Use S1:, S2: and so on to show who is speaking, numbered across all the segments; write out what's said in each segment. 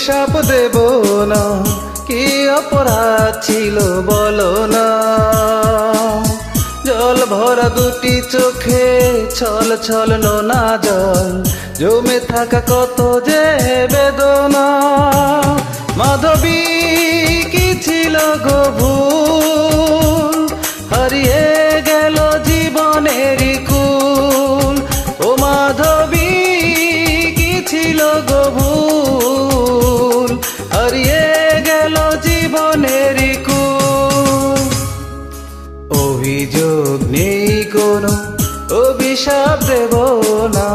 S1: অভিশাপ দেব না, কি অপরাধ ছিল বলো না। জল ভরা দুটি চোখে ছল ছল নোনা জল, জমে থাকা কত যে বেদনা। মাধবী কি ছিল গো ভুল, হারিয়ে গেল জীবনেরই কুল। ও মাধবী কি ছিল গো ভুল, হারিয়ে গেল জীবনেরই কুল। অভিযোগ নেই কোনো, অভিশাপ দেব না,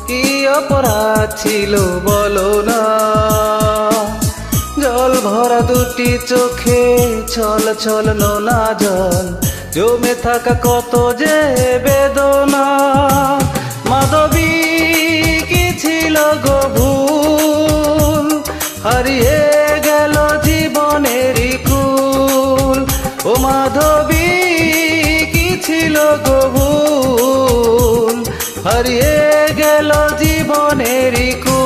S1: কি অপরাধ ছিল বলো না। জল ভরা দুটি চোখে ছল ছল নোনা জল, জমে থাকা কত যে বেদনা। মাধবী কি ছিল গো ভুল, হারিয়ে গেল জীবনেরই কুল। ও মাধবী কি ছিল গো ভুল, হারিয়ে গেল জীবনেরই কুল।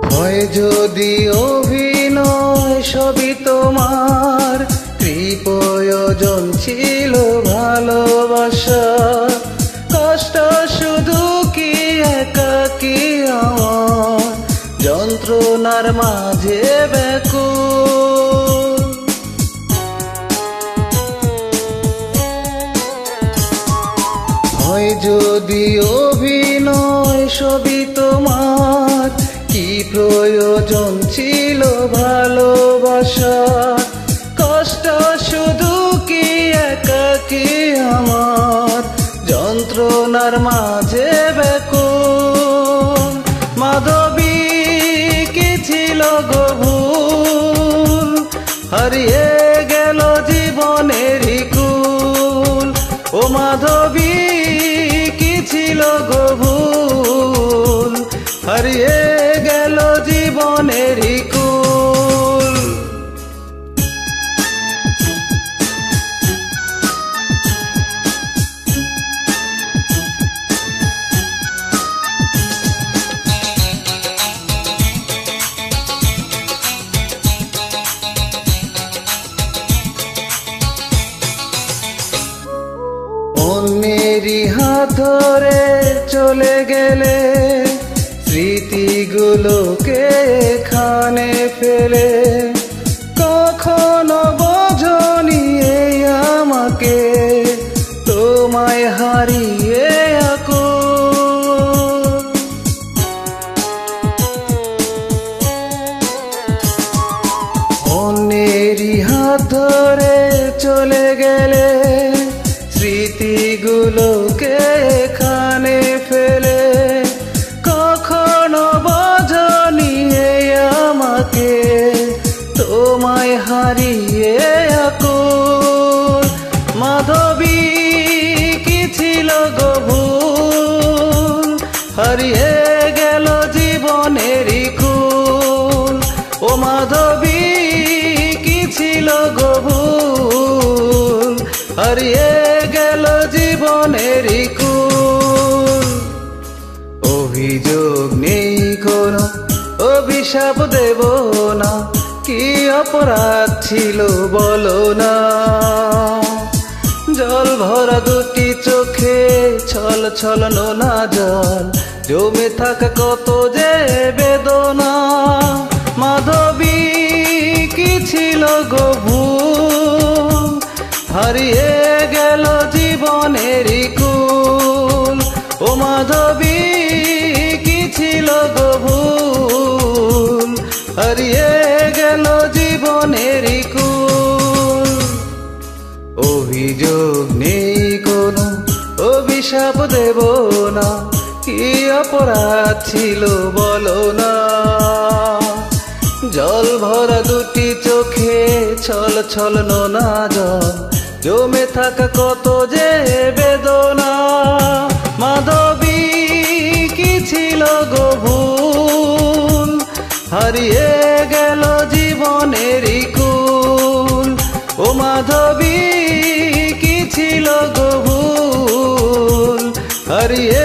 S1: হয় যদি অভিনয় সবই তোমার, প্রয়োজন ছিল ভালোবাসা। কষ্ট শুধু কি একাকী আমার, যন্ত্রণার মাঝে ব্যাকুল। হয় যদি অভিনয় সবই তোমার, কি প্রয়োজন ছিল ভালোবাসা। কষ্ট শুধু কি একাকী আমার, যন্ত্রণার মাঝে ব্যাকুল। মাধবী কি ছিল গো ভুল, হারিয়ে গেল জীবনেরই কুল। ও মাধবী কি ছিল গো ভুল, হারিয়ে গেল জীবনেরই কুল। অন্যেরই হাত ধরে চলে গেলে, স্মৃতিগুলোকে এখানে ফেলে। কখনো বোঝনি আমাকে, তোমায় হারিয়ে আকুল। অন্যেরই হাত ধরে চলে গেলে, স্মৃতিগুলোকে এখানে ফেলে। কখনো বোঝনি আমাকে, তোমায় হারিয়ে আকুল। মাধবী কি ছিল গো ভুল, হারিয়ে গেল জীবনেরই কুল। ও মাধবী কি ছিল গো ভুল, হারিয়ে গেল জীবনেরই কুল। অভিযোগ নেই কোনো, অভিশাপ দেব না, কি অপরাধ ছিল বলো না। জল ভরা দুটি চোখে ছল ছল নোনা জল, জমে থাকা কত যে বেদনা। মাধবী কি ছিল গো ভুল, হারিয়ে গেল জীবনেরই কুল। ও মাধবী কি ছিল গো ভুল, হারিয়ে গেল জীবনেরই কুল। অভিযোগ নেই কোনো, অভিশাপ দেব না, কি অপরাধ ছিল বলো না। জল ভরা দুটি চোখে ছল ছল নোনা জল, জমে থাকা কত যে বেদনা। হারিয়ে গেল জীবনেরই কুল। ও মাধবী কি ছিল গো ভুল, হারিয়ে